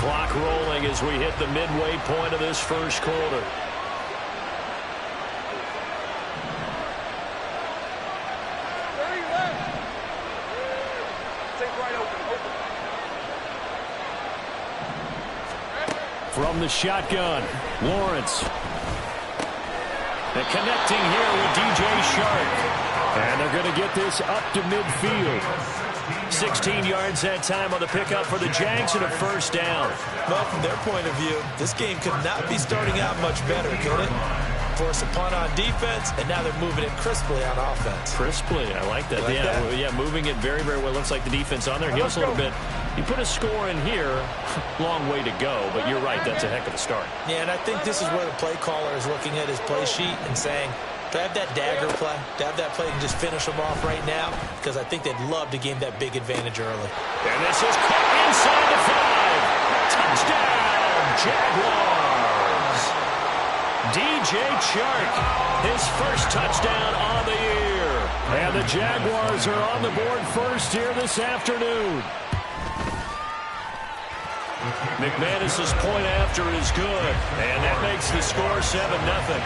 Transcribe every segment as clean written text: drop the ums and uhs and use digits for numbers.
clock rolling as we hit the midway point of this first quarter. From the shotgun, Lawrence. And connecting here with DJ Shark. And they're going to get this up to midfield. 16 yards that time on the pickup for the Jags and a first down. Well, from their point of view, this game could not be starting out much better, could it? Force a punt on defense, and now they're moving it crisply on offense. Crisply, I like that. Yeah, moving it very, very well. Looks like the defense on their heels a little bit. You put a score in here, long way to go, but you're right, that's a heck of a start. Yeah, and I think this is where the play caller is looking at his play sheet and saying, to have that dagger play, to have that play and just finish them off right now, because I think they'd love to gain that big advantage early. And this is caught inside the 5. Touchdown, Jaguars. DJ Chark, his first touchdown on the year. And the Jaguars are on the board first here this afternoon. McManus's point after is good, and that makes the score 7-0.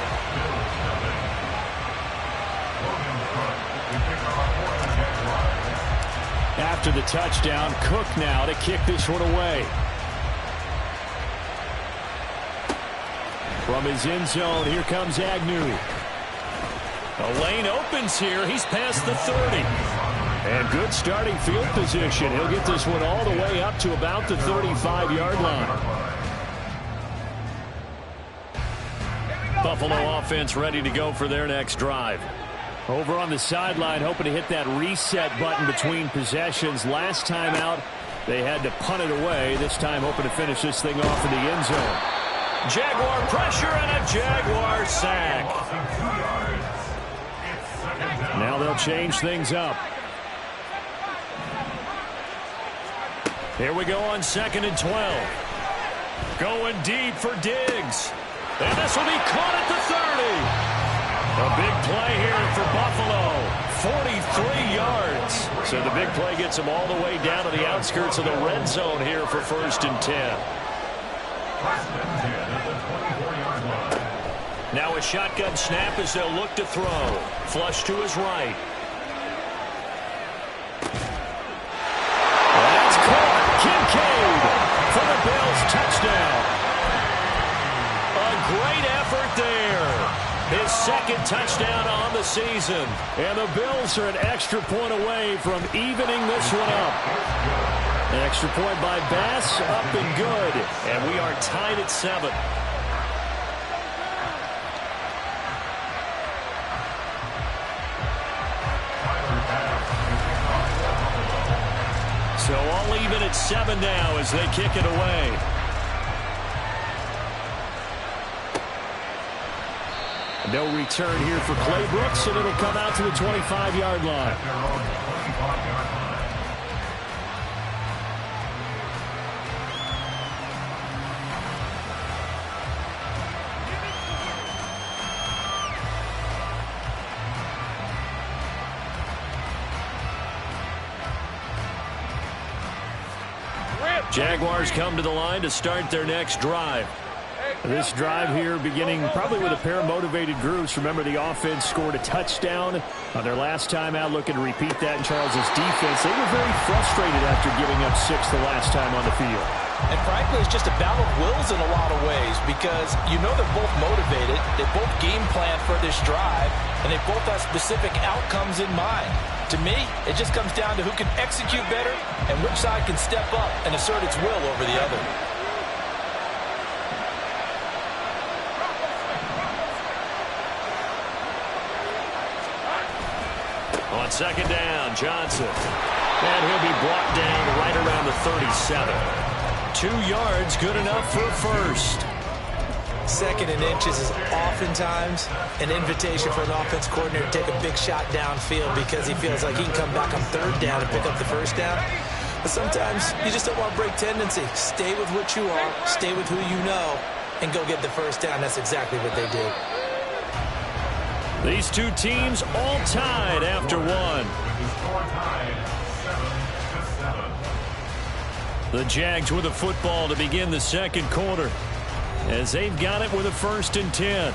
After the touchdown, Cook now to kick this one away. From his end zone, here comes Agnew. The lane opens here. He's past the 30. And good starting field position. He'll get this one all the way up to about the 35-yard line. Buffalo offense ready to go for their next drive. Over on the sideline, hoping to hit that reset button between possessions. Last time out, they had to punt it away. This time, hoping to finish this thing off in the end zone. Jaguar pressure and a Jaguar sack. Now they'll change things up. Here we go on 2nd and 12. Going deep for Diggs. And this will be caught at the 30. A big play here for Buffalo. 43 yards. So the big play gets them all the way down to the outskirts of the red zone here for 1st and 10. Now a shotgun snap as they'll look to throw. Flush to his right. That's caught. Kincaid for the Bills touchdown. A great effort there. His 2nd touchdown on the season. And the Bills are an extra point away from evening this one up. An extra point by Bass, up and good. And we are tied at 7. So all even at 7 now as they kick it away. No return here for Clay Brooks, and it'll come out to the 25-yard line. Jaguars come to the line to start their next drive. This drive here beginning probably with a pair of motivated groups. Remember, the offense scored a touchdown on their last time out. Looking to repeat that in Charles's defense. They were very frustrated after giving up 6 the last time on the field. And frankly, it's just a battle of wills in a lot of ways because you know they're both motivated. They both game plan for this drive, and they both have specific outcomes in mind. To me, it just comes down to who can execute better and which side can step up and assert its will over the other. On 2nd down, Johnson. And he'll be brought down right around the 37. 2 yards, good enough for a first. 2nd and inches is oftentimes an invitation for an offense coordinator to take a big shot downfield because he feels like he can come back on 3rd down and pick up the 1st down. But sometimes you just don't want to break tendency. Stay with what you are, stay with who you know, and go get the 1st down. That's exactly what they did. These two teams all tied after one. The Jags with a football to begin the second quarter, as they've got it with a 1st and 10.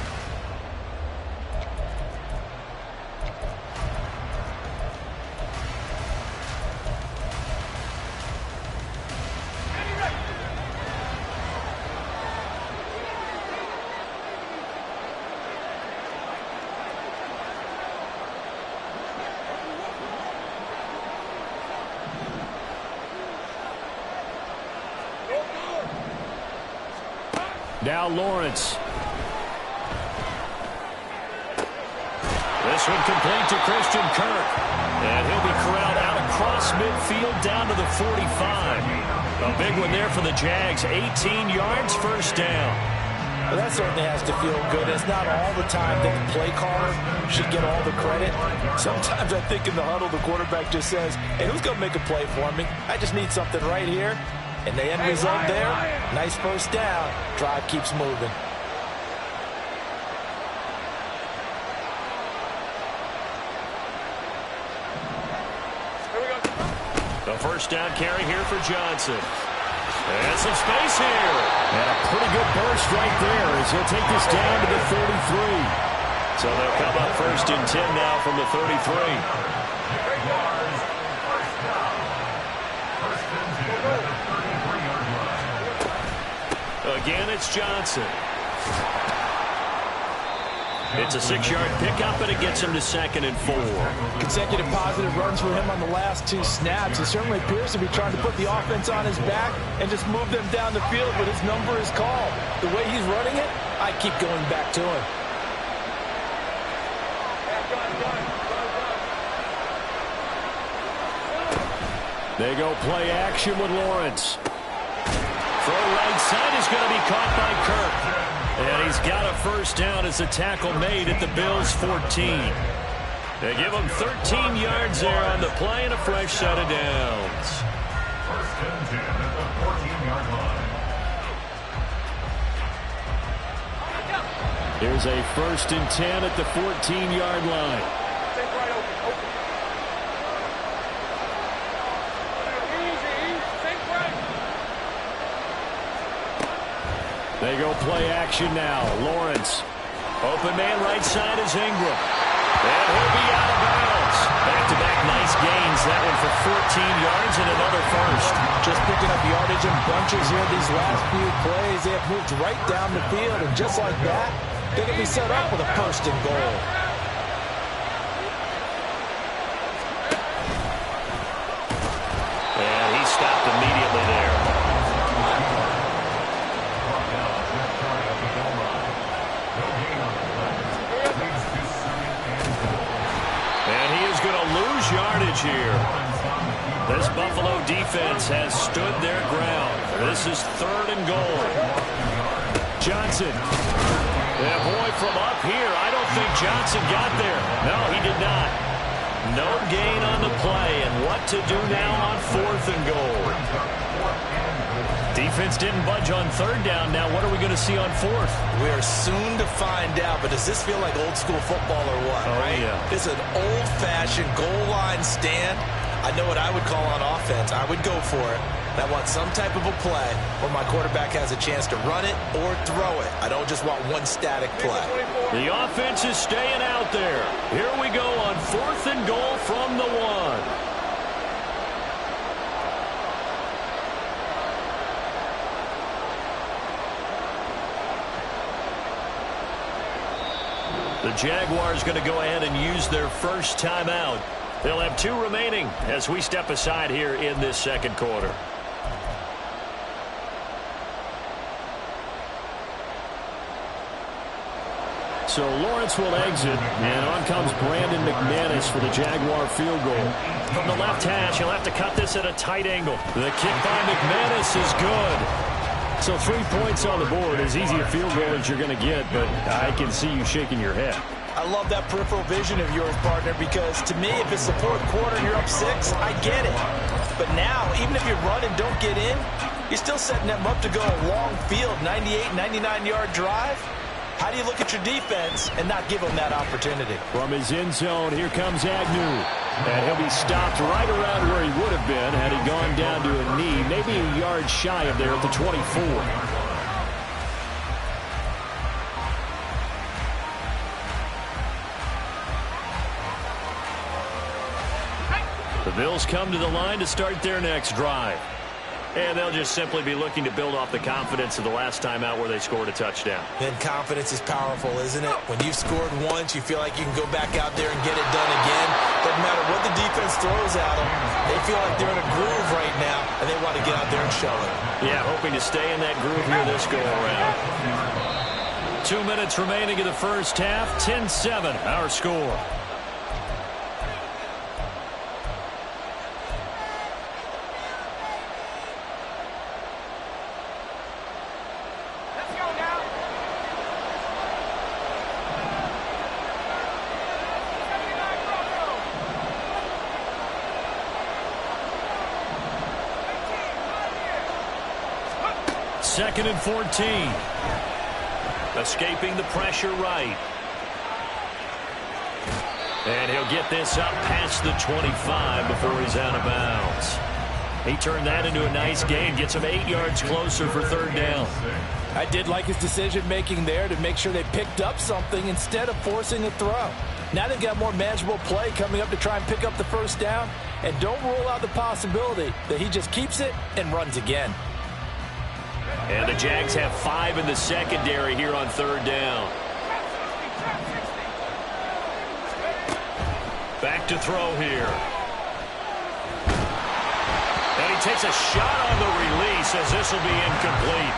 Now Lawrence. This one complete to Christian Kirk. And he'll be corralled out across midfield down to the 45. A big one there for the Jags. 18 yards, 1st down. Well, that certainly has to feel good. It's not all the time that the play caller should get all the credit. Sometimes I think in the huddle, the quarterback just says, hey, who's going to make a play for me? I just need something right here. And the end result there, nice 1st down. Drive keeps moving. The 1st down carry here for Johnson. And some space here. And a pretty good burst right there as he'll take this down to the 33. So they'll come up 1st and 10 now from the 33. Again, it's Johnson. It's a 6-yard pickup, and it gets him to 2nd and 4. Consecutive positive runs for him on the last 2 snaps. He certainly appears to be trying to put the offense on his back and just move them down the field when his number is called. The way he's running it, I keep going back to him. They go play action with Lawrence. Throw right side is going to be caught by Kirk. And he's got a 1st down as the tackle made at the Bills' 14. They give him 13 yards there on the play and a fresh set of downs. 1st and 10 at the 14-yard line. Here's a 1st and 10 at the 14-yard line. They go play action now. Lawrence. Open man right side is Ingram. And he'll be out of bounds. Back-to-back nice gains. That one for 14 yards and another 1st. Just picking up yardage in bunches here these last few plays. They have moved right down the field. And just like that, they're going to be set up with a 1st and goal. And he stopped immediately there. Yardage here. This Buffalo defense has stood their ground. This is 3rd and goal. Johnson. And boy, from up here, I don't think Johnson got there. No, he did not. No gain on the play. And what to do now on 4th and goal? Defense didn't budge on 3rd down. Now what are we going to see on 4th? We are soon to find out, but does this feel like old school football or what, right? Yeah. This is an old-fashioned goal line stand. I know what I would call on offense. I would go for it. I want some type of a play where my quarterback has a chance to run it or throw it. I don't just want one static play. The offense is staying out there. Here we go on 4th and goal from the 1. The Jaguars going to go ahead and use their 1st timeout. They'll have 2 remaining as we step aside here in this second quarter. So Lawrence will exit, and on comes Brandon McManus for the Jaguar field goal. From the left hash, he'll have to cut this at a tight angle. The kick by McManus is good. So 3 points on the board, as easy a field goal as you're going to get, but I can see you shaking your head. I love that peripheral vision of yours, partner, because to me, if it's the 4th quarter and you're up 6, I get it. But now, even if you run and don't get in, you're still setting them up to go a long field, 98, 99-yard drive. How do you look at your defense and not give them that opportunity? From his end zone, here comes Agnew. And he'll be stopped right around where he would have been had he gone down to a knee, maybe a yard shy of there at the 24. The Bills come to the line to start their next drive. And they'll just simply be looking to build off the confidence of the last time out where they scored a touchdown. And confidence is powerful, isn't it? When you've scored once, you feel like you can go back out there and get it done again. Doesn't matter what the defense throws at them. They feel like they're in a groove right now, and they want to get out there and show it. Yeah, hoping to stay in that groove here this go-around. 2 minutes remaining in the first half. 10-7, our score. Second and 14. Escaping the pressure right. And he'll get this up past the 25 before he's out of bounds. He turned that into a nice gain. Gets him 8 yards closer for third down. I did like his decision-making there to make sure they picked up something instead of forcing a throw. Now they've got more manageable play coming up to try and pick up the first down. And don't rule out the possibility that he just keeps it and runs again. And the Jags have 5 in the secondary here on third down. Back to throw here. And he takes a shot on the release as this will be incomplete.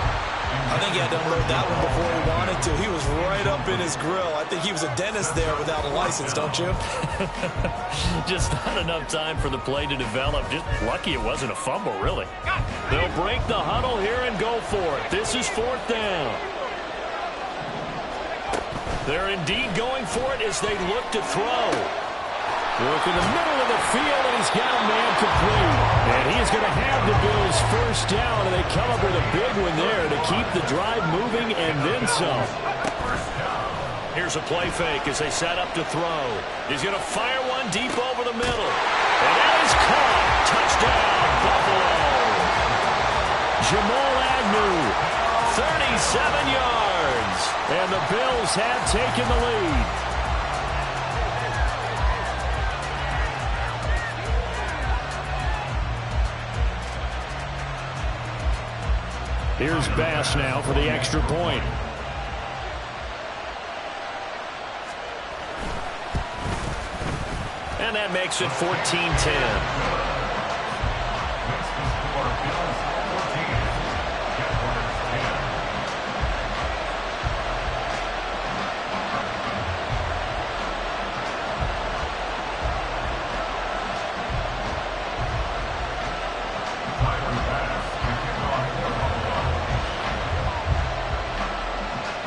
I think he had to unload that one before he wanted to. He was right up in his grill. I think he was a dentist there without a license, don't you? Just not enough time for the play to develop. Just lucky it wasn't a fumble, really. They'll break the huddle here and go for it. This is fourth down. They're indeed going for it as they look to throw. Work in the middle of the field, and he's got a man complete. And he is going to have the Bills first down, and they come up with a big one there to keep the drive moving and then some. Here's a play fake as they set up to throw. He's going to fire one deep over the middle. And that is caught. Touchdown, Buffalo. Jamal Agnew, 37 yards. And the Bills have taken the lead. Here's Bass now for the extra point. And that makes it 14-10.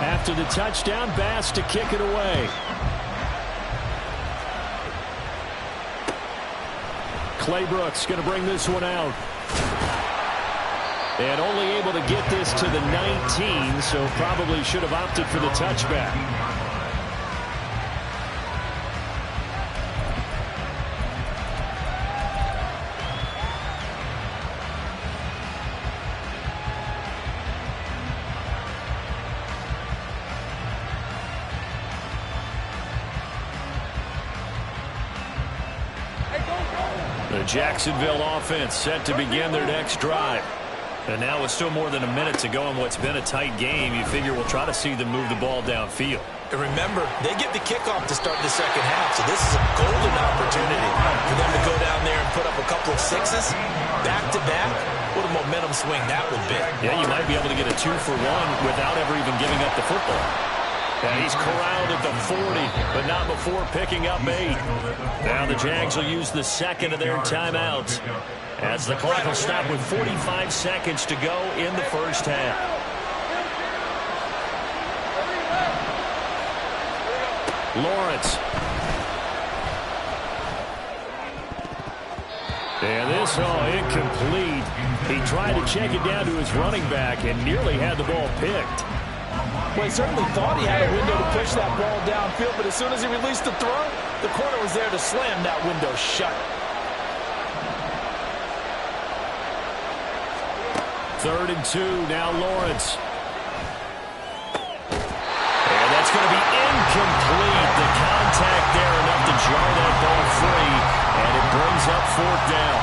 After the touchdown, Bass to kick it away. Clay Brooks going to bring this one out. And only able to get this to the 19, so probably should have opted for the touchback. The Jacksonville offense set to begin their next drive. And now with still more than a minute to go in what's been a tight game, you figure we'll try to see them move the ball downfield. And remember, they get the kickoff to start the second half, so this is a golden opportunity for them to go down there and put up a couple of sixes back-to-back. What a momentum swing that would be. Yeah, you might be able to get a 2-for-1 without ever even giving up the football. And he's corralled at the 40, but not before picking up 8. Now the Jags will use the second of their timeouts as the clock will stop with 45 seconds to go in the first half. Lawrence. And this, incomplete. He tried to check it down to his running back and nearly had the ball picked. Well, he certainly thought he had a window to push that ball downfield, but as soon as he released the throw, the corner was there to slam that window shut. 3rd and 2, now Lawrence. And that's going to be incomplete. The contact there enough to jar that ball free, and it brings up 4th down.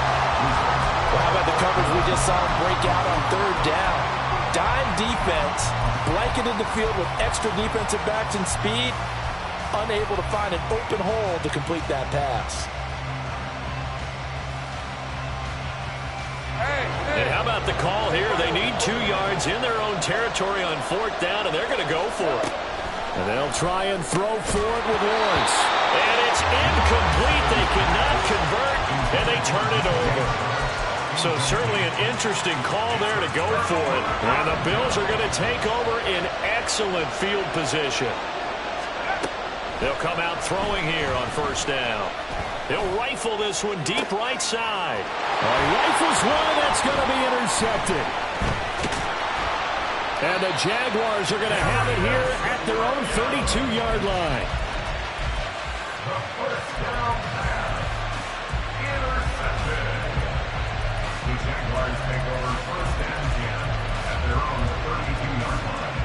Well, how about the coverage we just saw him break out on 3rd down? Dime defense, blanketed the field with extra defensive backs and speed, unable to find an open hole to complete that pass. And how about the call here? They need 2 yards in their own territory on 4th down, and they're going to go for it. And they'll try and throw for it with Lawrence. And it's incomplete. They cannot convert, and they turn it over. So certainly an interesting call there to go for it. And the Bills are going to take over in excellent field position. They'll come out throwing here on 1st down. They'll rifle this one deep right side. Rifles one, that's going to be intercepted. And the Jaguars are going to have it here at their own 32-yard line. The 1st down pass. Intercepted. The Jaguars take over 1st and 10 at their own 32-yard line.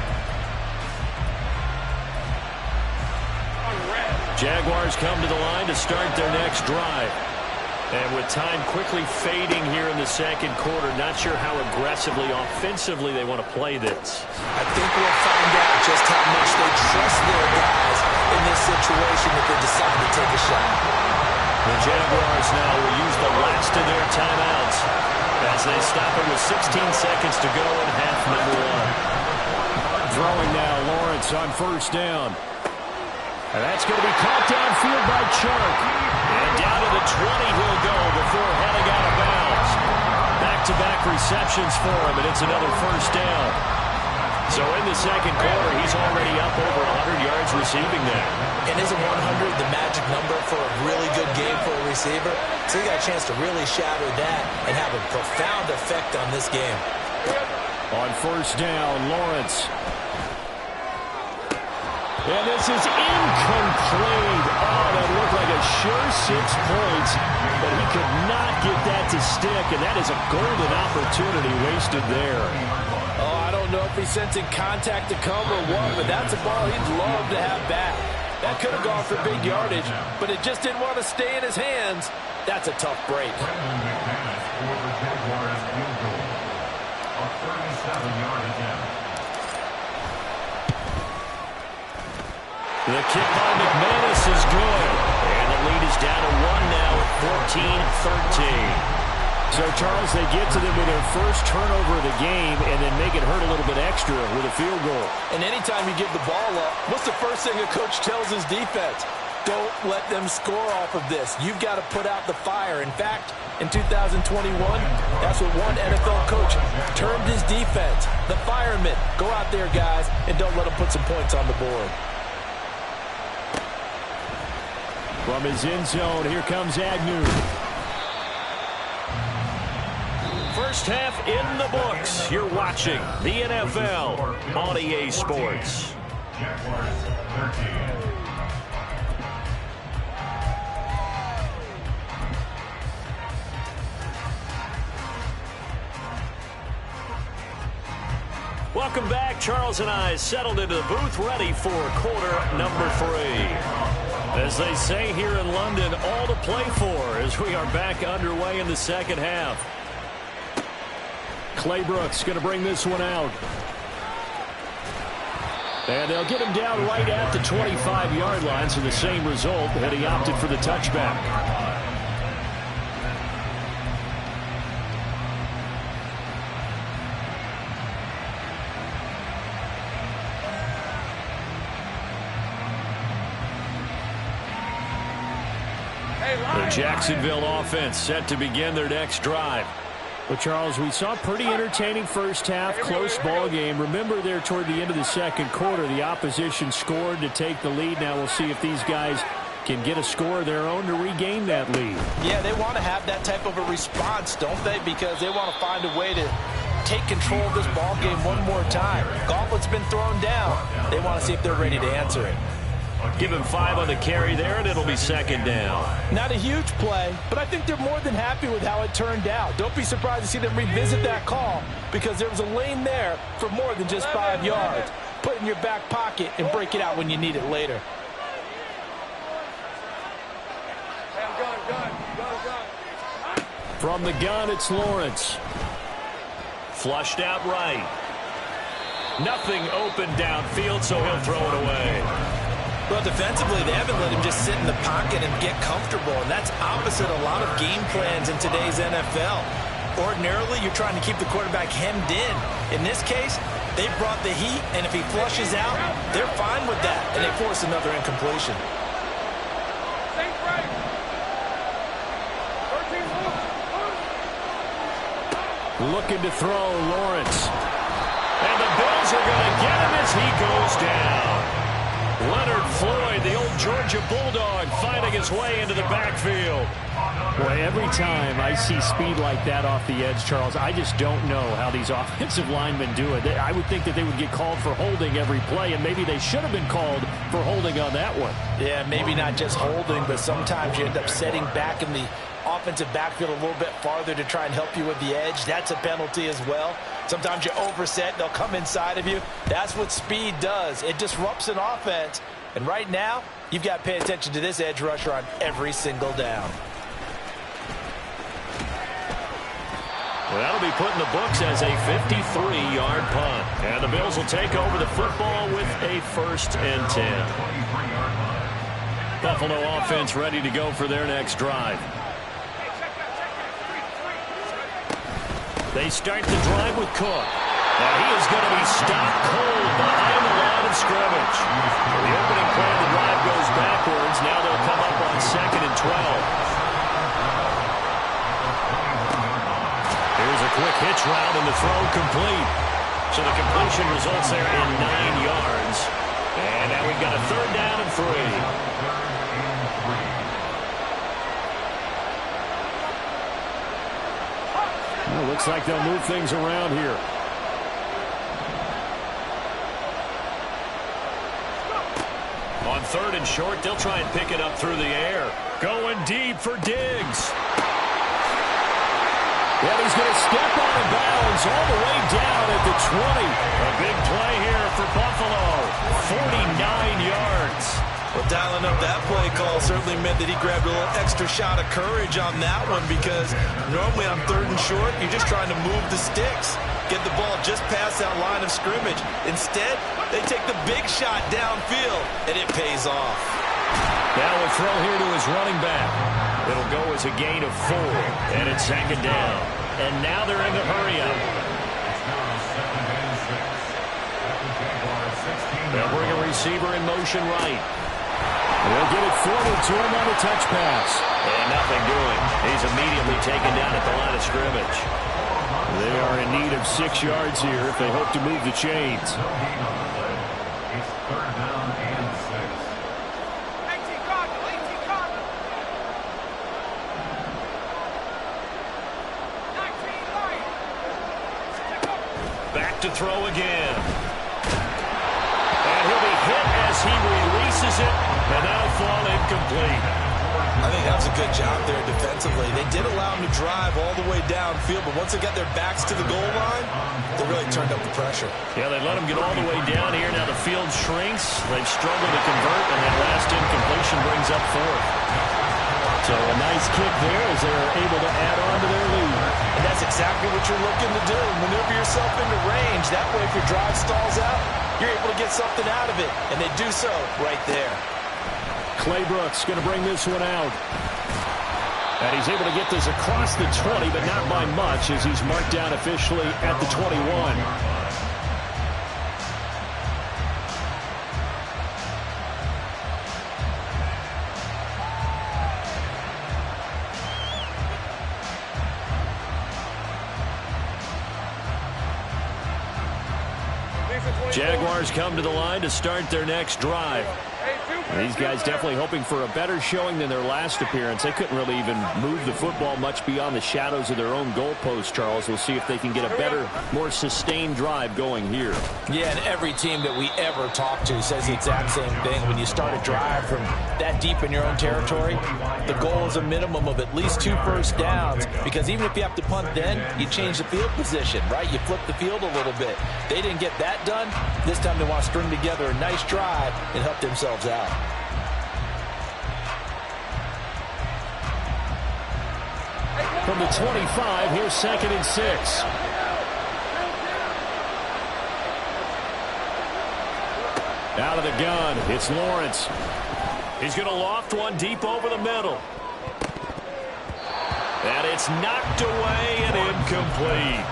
Jaguars come to the line to start their next drive. And with time quickly fading here in the 2nd quarter, not sure how aggressively, offensively they want to play this. I think we'll find out just how much they trust their guys in this situation if they decide to take a shot. The Jaguars now will use the last of their timeouts as they stop it with 16 seconds to go in half number 1. Throwing now, Lawrence on 1st down. And that's going to be caught downfield by Chark. And down to the 20 he'll go before heading out of bounds. Back-to-back receptions for him, and it's another 1st down. So in the 2nd quarter, he's already up over 100 yards receiving there. And isn't 100 the magic number for a really good game for a receiver? So he got a chance to really shatter that and have a profound effect on this game. On 1st down, Lawrence. And this is incomplete. Oh, that looked like a sure 6 points, but he could not get that to stick, and that is a golden opportunity wasted there. Oh, I don't know if he's sensing contact to come or what, but that's a ball he'd love to have back. That could have gone for big yardage, but it just didn't want to stay in his hands. That's a tough break. Brandon McManus for the Jaguars field goal. A 37-yard attempt. The kick by McManus is good. And the lead is down to 1 now at 14-13. So, Charles, they get to them with their first turnover of the game and then make it hurt a little bit extra with a field goal. And anytime you give the ball up, what's the first thing a coach tells his defense? Don't let them score off of this. You've got to put out the fire. In fact, in 2021, that's what one NFL coach termed his defense. The firemen. Go out there, guys, and don't let them put some points on the board. From his end zone, here comes Agnew. First half in the books. You're watching the NFL on EA Sports. Jaguars 13. Welcome back. Charles and I settled into the booth, ready for quarter number 3. As they say here in London, all to play for as we are back underway in the 2nd half. Clay Brooks going to bring this one out. And they'll get him down right at the 25-yard line, so the same result had he opted for the touchback. The Jacksonville offense set to begin their next drive. Well, Charles, we saw a pretty entertaining first half, close ball game. Remember there toward the end of the 2nd quarter, the opposition scored to take the lead. Now we'll see if these guys can get a score of their own to regain that lead. Yeah, they want to have that type of a response, don't they? Because they want to find a way to take control of this ball game one more time. Gauntlet's been thrown down. They want to see if they're ready to answer it. Give him 5 on the carry there, and it'll be second down. Not a huge play, but I think they're more than happy with how it turned out. Don't be surprised to see them revisit that call because there was a lane there for more than just 5 yards. Put it in your back pocket and break it out when you need it later. From the gun, it's Lawrence. Flushed out right. Nothing open downfield, so he'll throw it away. Well, defensively, they haven't let him just sit in the pocket and get comfortable, and that's opposite a lot of game plans in today's NFL. Ordinarily, you're trying to keep the quarterback hemmed in. In this case, they brought the heat, and if he flushes out, they're fine with that, and they force another incompletion. Looking to throw, Lawrence. And the Bills are going to get him as he goes down. Leonard Floyd, the old Georgia Bulldog, finding his way into the backfield. Boy, every time I see speed like that off the edge, Charles, I just don't know how these offensive linemen do it. I would think that they would get called for holding every play, and maybe they should have been called for holding on that one. Yeah, maybe not just holding, but sometimes you end up setting back in the offensive backfield a little bit farther to try and help you with the edge. That's a penalty as well. Sometimes you overset, they'll come inside of you. That's what speed does. It disrupts an offense. And right now, you've got to pay attention to this edge rusher on every single down. Well, that'll be put in the books as a 53-yard punt. And the Bills will take over the football with a 1st and 10. Buffalo offense ready to go for their next drive. They start the drive with Cook. Now he is going to be stopped cold behind the line of scrimmage. The opening play of the drive goes backwards. Now they'll come up on 2nd and 12. Here's a quick hitch route and the throw complete. So the completion results there in 9 yards. And now we've got a 3rd down and 3. Well, looks like they'll move things around here. On 3rd and short, they'll try and pick it up through the air. Going deep for Diggs. Well, he's going to step out of bounds all the way down at the 20. A big play here for Buffalo. 49 yards. Well, dialing up that play call certainly meant that he grabbed a little extra shot of courage on that one because normally on 3rd and short, you're just trying to move the sticks, get the ball just past that line of scrimmage. Instead, they take the big shot downfield, and it pays off. Now a throw here to his running back. It'll go as a gain of 4, and it's 2nd down. And now they're in the hurry-up. They'll bring a receiver in motion right. They'll get it forward to him on a touch pass. And nothing doing. He's immediately taken down at the line of scrimmage. They are in need of 6 yards here if they hope to move the chains. It's 3rd down and 6. Back to throw again. And he'll be hit as he releases it, and that'll fall incomplete. I think that was a good job there defensively. They did allow him to drive all the way downfield, but once they got their backs to the goal line, they really turned up the pressure. Yeah, they let him get all the way down here. Now the field shrinks. They've struggled to convert, and that last incompletion brings up 4th. So a nice kick there as they're able to add on to their lead. And that's exactly what you're looking to do. Maneuver yourself into range. That way, if your drive stalls out, you're able to get something out of it. And they do so right there. Clay Brooks going to bring this one out. And he's able to get this across the 20, but not by much as he's marked down officially at the 21. Jaguars come to the line to start their next drive. These guys definitely hoping for a better showing than their last appearance. They couldn't really even move the football much beyond the shadows of their own goalpost, Charles. We'll see if they can get a better, more sustained drive going here. Yeah, and every team that we ever talk to says the exact same thing. When you start a drive from that deep in your own territory, the goal is a minimum of at least 2 first downs, because even if you have to punt then, you change the field position, right? You flip the field a little bit. They didn't get that done. This time they want to string together a nice drive and help themselves out. From the 25, here's 2nd and 6. Out of the gun, it's Lawrence. He's going to loft one deep over the middle. And it's knocked away and incomplete.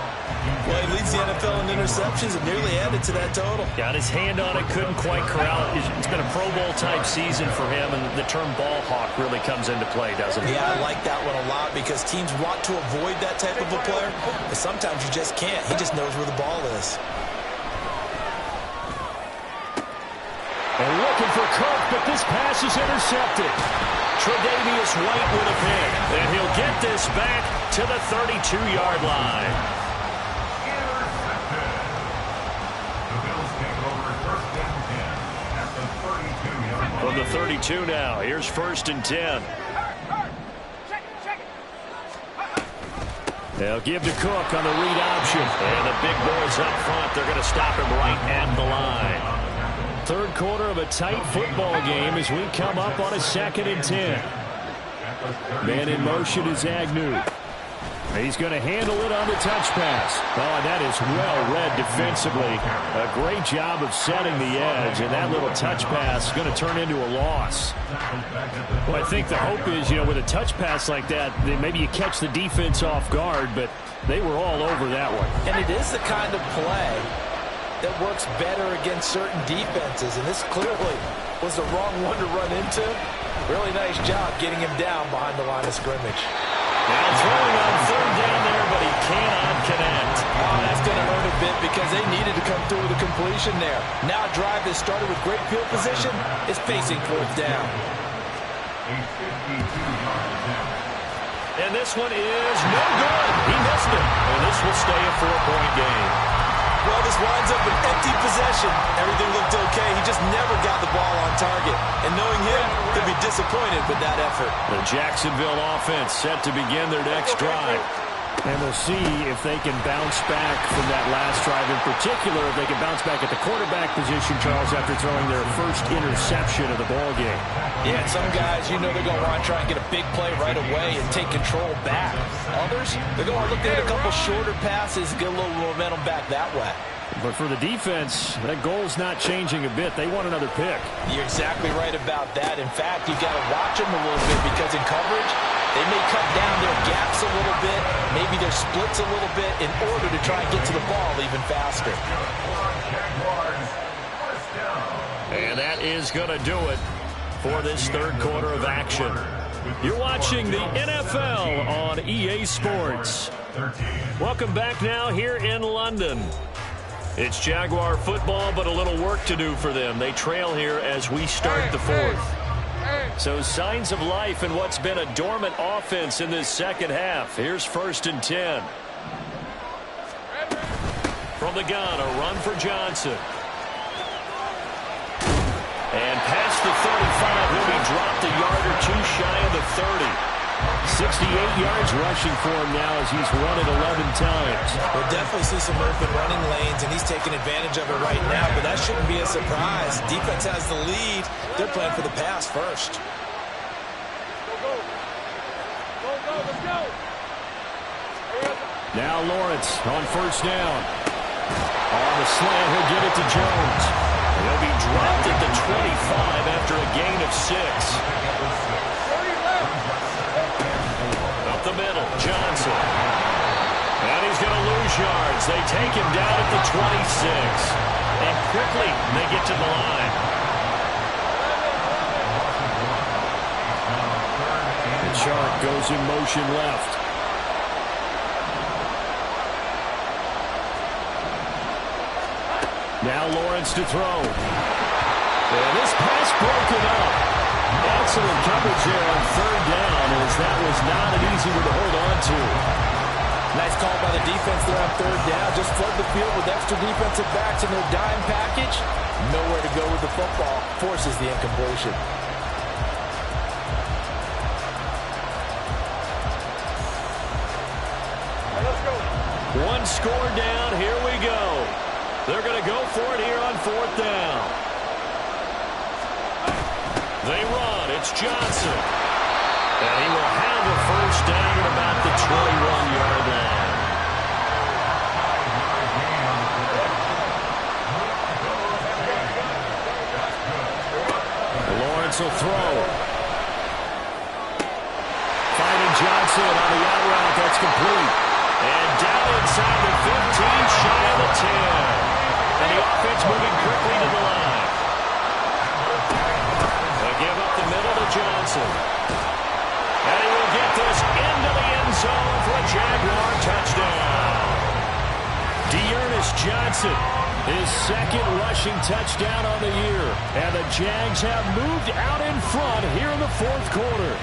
Well, he leads the NFL in interceptions and nearly added to that total. Got his hand on it, couldn't quite corral it. It's been a Pro Bowl-type season for him, and the term ball hawk really comes into play, doesn't it? Yeah, I like that one a lot because teams want to avoid that type of a player, but sometimes you just can't. He just knows where the ball is. And looking for Cook, but this pass is intercepted. Tre'Davious White with a pick, and he'll get this back to the 32-yard line. From the 32 now, here's 1st and 10. They'll give to Cook on the read option. And the big boys up front, they're going to stop him right at the line. Third quarter of a tight football game as we come up on a 2nd and 10. Man in motion is Agnew. He's going to handle it on the touch pass. Oh, and that is well read defensively. A great job of setting the edge, and that little touch pass is going to turn into a loss. Well, I think the hope is, with a touch pass like that, maybe you catch the defense off guard, but they were all over that one. And it is the kind of play that works better against certain defenses, and this clearly was the wrong one to run into. Really nice job getting him down behind the line of scrimmage. Now throwing on 3rd down there, but he cannot connect. Oh, that's going to hurt a bit because they needed to come through with a completion there. Now a drive that started with great field position is facing 4th down. And this one is no good. He missed it. And this will stay a 4-point game. Well, this winds up an empty possession. Everything looked okay. He just never got the ball on target. And knowing him, he'll be disappointed with that effort. The Jacksonville offense set to begin their next drive. And we'll see if they can bounce back from that last drive. In particular, if they can bounce back at the quarterback position, Charles, after throwing their first interception of the ball game. Yeah, some guys, they're going to want to try and get a big play right away and take control back. Others, they're going to look at a couple shorter passes and get a little momentum back that way. But for the defense, that goal's not changing a bit. They want another pick. You're exactly right about that. In fact, you've got to watch them a little bit because in coverage, they may cut down their gaps a little bit, maybe their splits a little bit in order to try and get to the ball even faster. And that is going to do it for this third quarter of action. You're watching the NFL on EA Sports. Welcome back now here in London. It's Jaguar football, but a little work to do for them. They trail here as we start the 4th. So signs of life in what's been a dormant offense in this second half. Here's 1st and 10. From the gun, a run for Johnson. And past the 35, he'll be dropped a yard or two shy of the 30. 68 yards rushing for him now as he's run it 11 times. We'll definitely see some open running lanes, and he's taking advantage of it right now, but that shouldn't be a surprise. Defense has the lead. They're playing for the pass first. Now Lawrence on 1st down. On the slant, he'll get it to Jones. He'll be dropped at the 25 after a gain of 6. The middle, Johnson. And he's going to lose yards. They take him down at the 26. And quickly, they get to the line. The Shark goes in motion left. Now Lawrence to throw. And this pass broken up. Excellent coverage there on third down, as that was not an easy one to hold on to. Nice call by the defense there on third down. Just flood the field with extra defensive backs in their dime package. Nowhere to go with the football. Forces the incompletion. One score down. Here we go. They're going to go for it here on fourth down. They run. It's Johnson. And he will have a first down at about the 21-yard line. Lawrence will throw. Finding Johnson on the out route. That's complete. And down inside the 15, shy of the 10. And the offense moving quickly to the line. They give up the middle to Johnson. And he will get this into the end zone for a Jaguar touchdown. D'Ernest Johnson, his second rushing touchdown on the year. And the Jags have moved out in front here in the fourth quarter.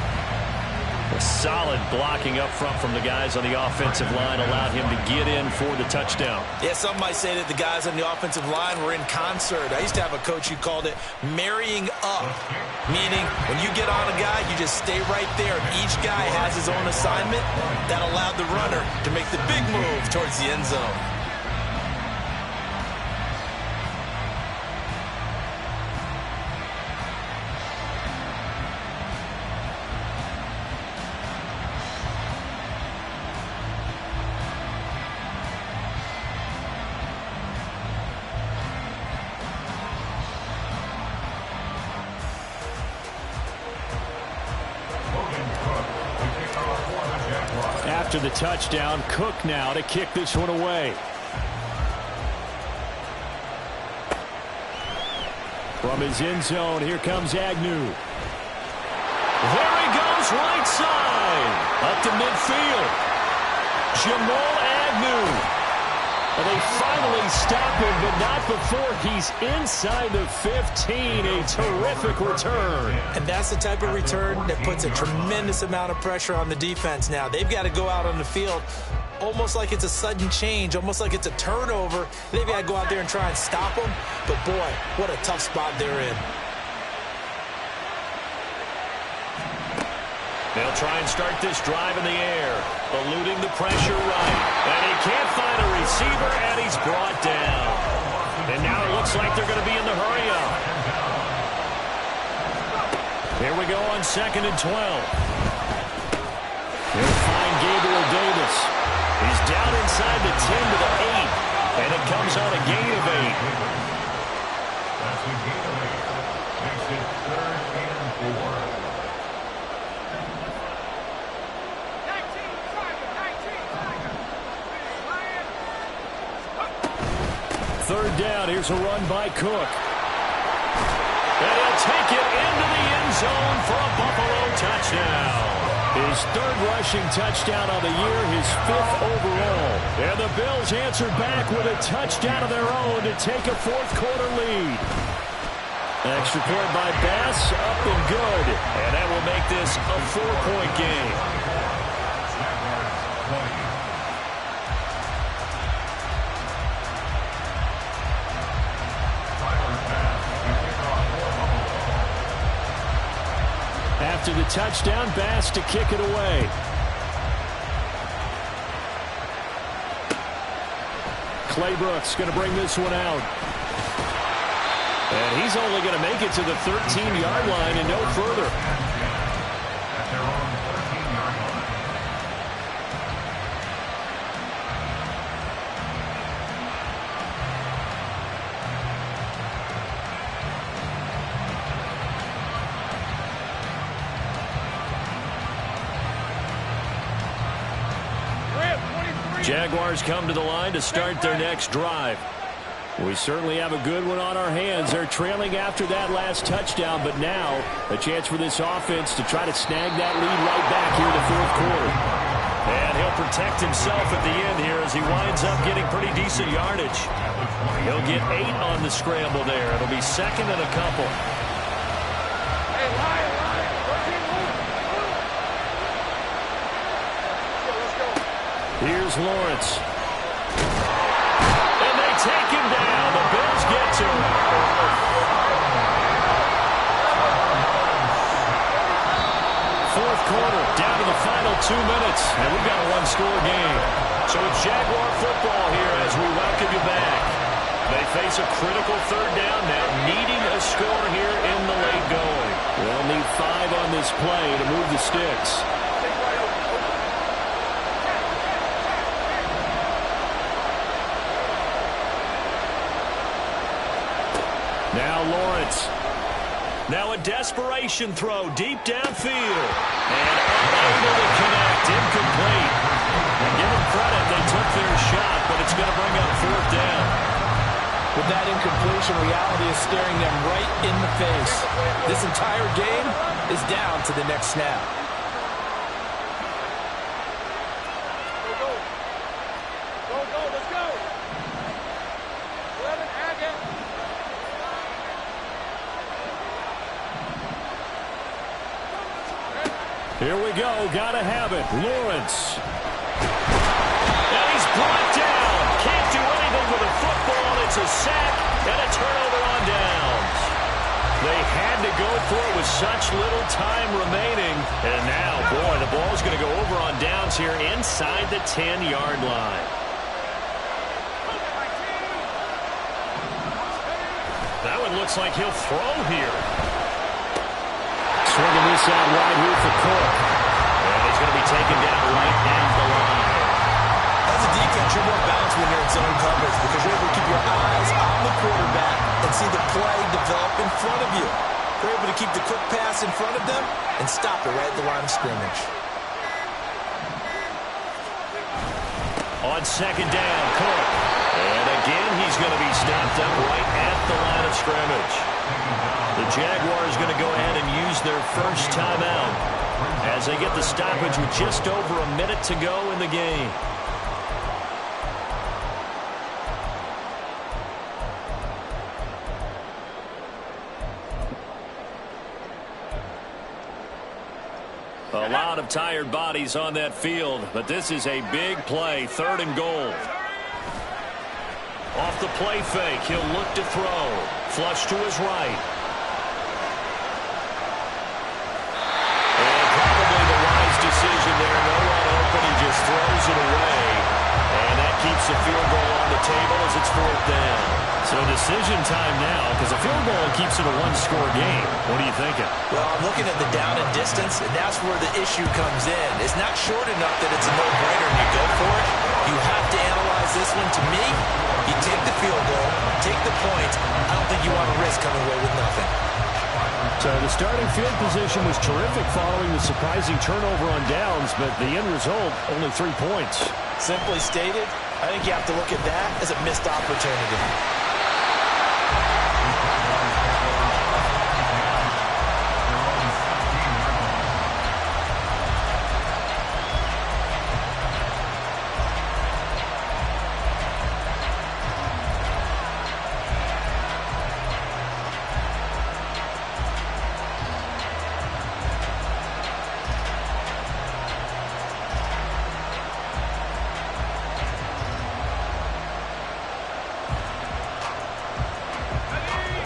A solid blocking up front from the guys on the offensive line allowed him to get in for the touchdown. Yeah, some might say that the guys on the offensive line were in concert. I used to have a coach who called it marrying up, meaning when you get on a guy, you just stay right there. Each guy has his own assignment. That allowed the runner to make the big move towards the end zone. After the touchdown, Cook now to kick this one away. From his end zone, here comes Agnew. There he goes, right side. Up to midfield. Jamal Agnew. And they finally stop him, but not before he's inside the 15. A terrific return. And that's the type of return that puts a tremendous amount of pressure on the defense now. They've got to go out on the field almost like it's a sudden change, almost like it's a turnover. They've got to go out there and try and stop them. But, boy, what a tough spot they're in. They'll try and start this drive in the air, eluding the pressure right. And he can't find a receiver, and he's brought down. And now it looks like they're going to be in the hurry-up. Here we go on 2nd and 12. They'll find Gabriel Davis. He's down inside the 10 to the 8, and it comes on a gain of 8. That's a gain of 8. Makes it 3rd and 4. Third down, here's a run by Cook. And he'll take it into the end zone for a Buffalo touchdown. His 3rd rushing touchdown of the year, his 5th overall. And the Bills answer back with a touchdown of their own to take a fourth quarter lead. Extra point by Bass, up and good. And that will make this a 4-point game. After the touchdown, Bass to kick it away. Claybrooks going to bring this one out. And he's only going to make it to the 13-yard line and no further. At their own 13-yard line. Jaguars come to the line to start their next drive. We certainly have a good one on our hands. They're trailing after that last touchdown, but now a chance for this offense to try to snag that lead right back here in the fourth quarter. And he'll protect himself at the end here as he winds up getting pretty decent yardage. He'll get 8 on the scramble there. It'll be second and a couple. Here's Lawrence. And they take him down. The Bills get to him. Fourth quarter, down to the final 2 minutes. And we've got a one-score game. So it's Jaguar football here as we welcome you back. They face a critical third down now, needing a score here in the late going. They'll need 5 on this play to move the sticks. Now Lawrence. Now a desperation throw deep downfield. And unable to connect. Incomplete. And give them credit. They took their shot, but it's going to bring up fourth down. With that incompletion, reality is staring them right in the face. This entire game is down to the next snap. Here we go. Gotta have it. Lawrence. And he's brought down. Can't do anything with a football. It's a sack and a turnover on downs. They had to go for it with such little time remaining. And now, boy, the ball's going to go over on downs here inside the 10-yard line. That one looks like he'll throw here. Swinging this out wide here for Cook. And he's going to be taken down right at the line. As a defense, you're more balanced when you're in zone coverage because you're able to keep your eyes on the quarterback and see the play develop in front of you. You're able to keep the quick pass in front of them and stop it right at the line of scrimmage. On second down, Cook. And again, he's going to be stopped up right at the line of scrimmage. The Jaguars going to go ahead and use their first timeout as they get the stoppage with just over a minute to go in the game. A lot of tired bodies on that field, but this is a big play, 3rd and goal. Off the play fake, he'll look to throw. Flush to his right. And probably the wise decision there. No one open, he just throws it away. And that keeps the field goal on the table as it's 4th down. So decision time now, because a field goal keeps it a one-score game. What are you thinking? Well, I'm looking at the down and distance, and that's where the issue comes in. It's not short enough that it's a no-brainer and you go for it. You have to analyze this one. To me, you take the field goal, take the point. I don't think you want to risk coming away with nothing. So the starting field position was terrific following the surprising turnover on downs, but the end result, only 3 points. Simply stated, I think you have to look at that as a missed opportunity.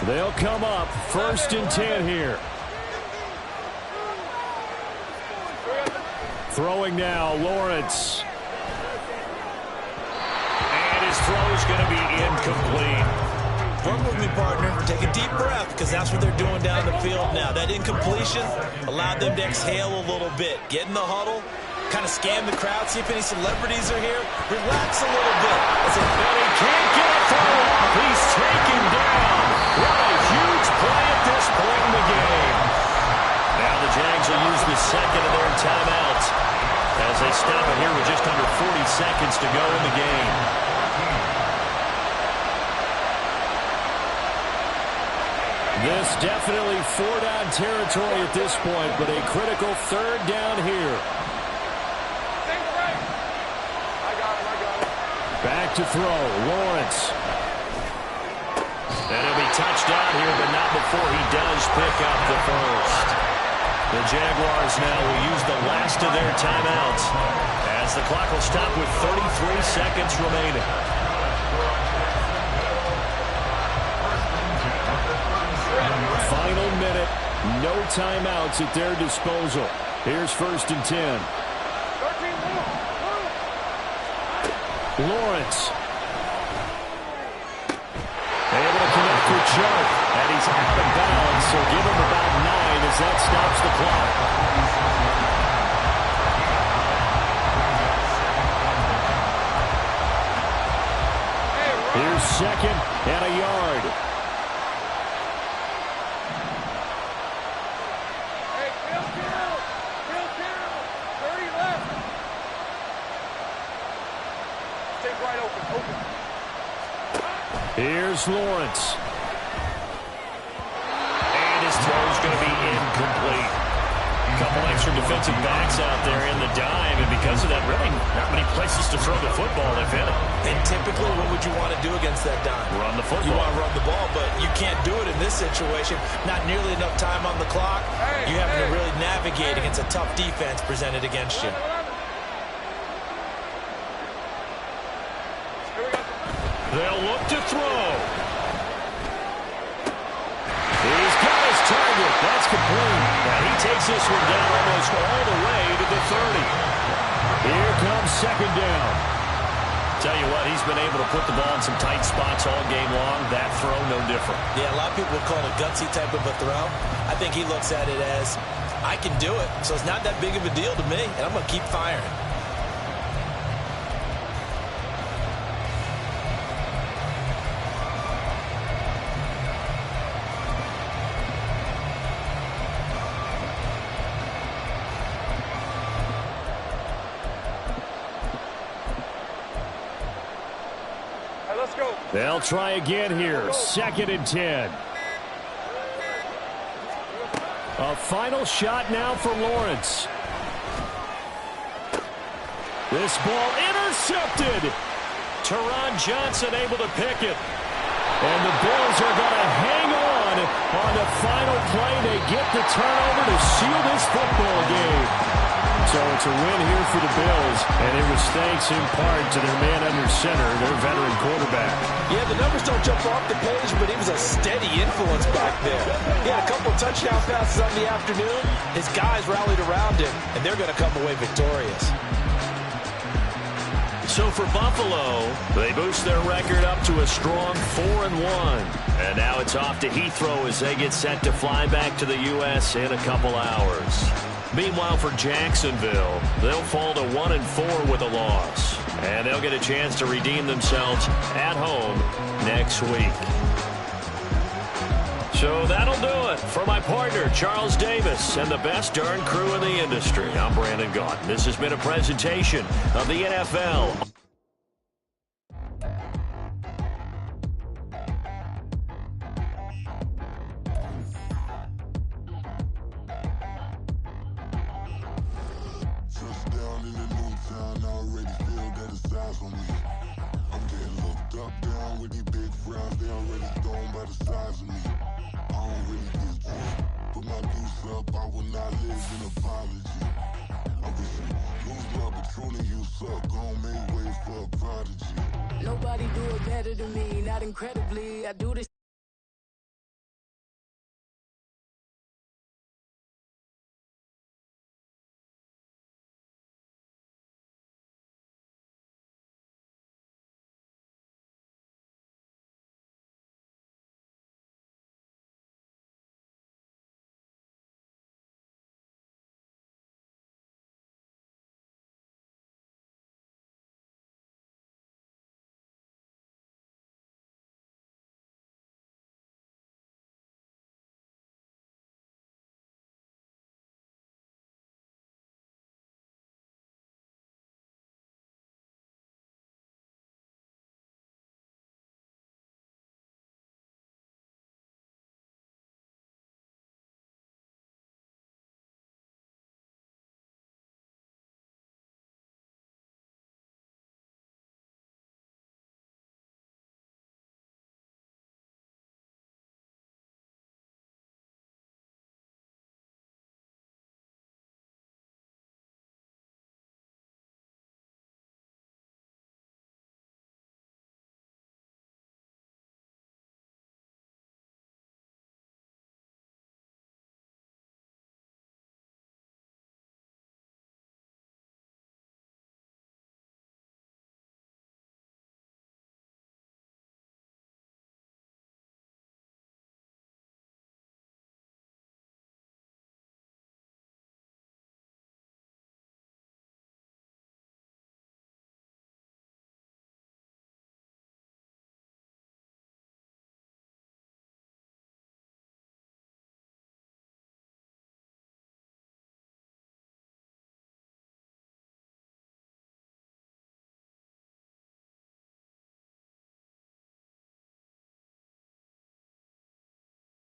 They'll come up 1st and 10 here. Throwing now, Lawrence. And his throw's going to be incomplete. Work with me, partner. Take a deep breath because that's what they're doing down the field now. That incompletion allowed them to exhale a little bit. Get in the huddle, kind of scan the crowd, see if any celebrities are here. Relax a little bit. And he can't get a throw off. He's taken down. What a huge play at this point in the game. Now the Jags will use the second of their timeouts as they stop it here with just under 40 seconds to go in the game. This definitely 4-down territory at this point, but a critical 3rd down here. Back to throw, Lawrence. touchdown here, but not before he does pick up the first. The Jaguars now will use the last of their timeouts as the clock will stop with 33 seconds remaining. Final minute, no timeouts at their disposal. Here's 1st and 10. Lawrence. Able to connect with Chubb, and he's out of bounds, so give him about 9 as that stops the clock. Here's 2nd and a yard. Here's Lawrence. And his throw's going to be incomplete. A couple extra defensive backs out there in the dime, and because of that, really not many places to throw the football, if any. And typically, what would you want to do against that dime? Run the football. You want to run the ball, but you can't do it in this situation. Not nearly enough time on the clock. You're having to really navigate against a tough defense presented against you. They'll look to throw. He's got his target. That's complete. And he takes this one down almost all the way to the 30. Here comes 2nd down. Tell you what, he's been able to put the ball in some tight spots all game long. That throw, no different. Yeah, a lot of people would call it a gutsy type of a throw. I think he looks at it as, I can do it, so it's not that big of a deal to me, and I'm going to keep firing. They'll try again here. 2nd and 10. A final shot now for Lawrence. This ball intercepted. Teron Johnson able to pick it. And the Bills are going to hang on the final play. They get the turnover to seal this football game. So it's a win here for the Bills, and it was thanks in part to their man under center, their veteran quarterback. Yeah, the numbers don't jump off the page, but he was a steady influence back there. He had a couple touchdown passes on the afternoon. His guys rallied around him, and they're going to come away victorious. So for Buffalo, they boost their record up to a strong 4-1. And now it's off to Heathrow as they get set to fly back to the U.S. in a couple hours. Meanwhile, for Jacksonville, they'll fall to 1-4 with a loss. And they'll get a chance to redeem themselves at home next week. So that'll do it. For my partner, Charles Davis, and the best darn crew in the industry, I'm Brandon Gaudin. This has been a presentation of the NFL. Nobody do it better than me, not incredibly. I do this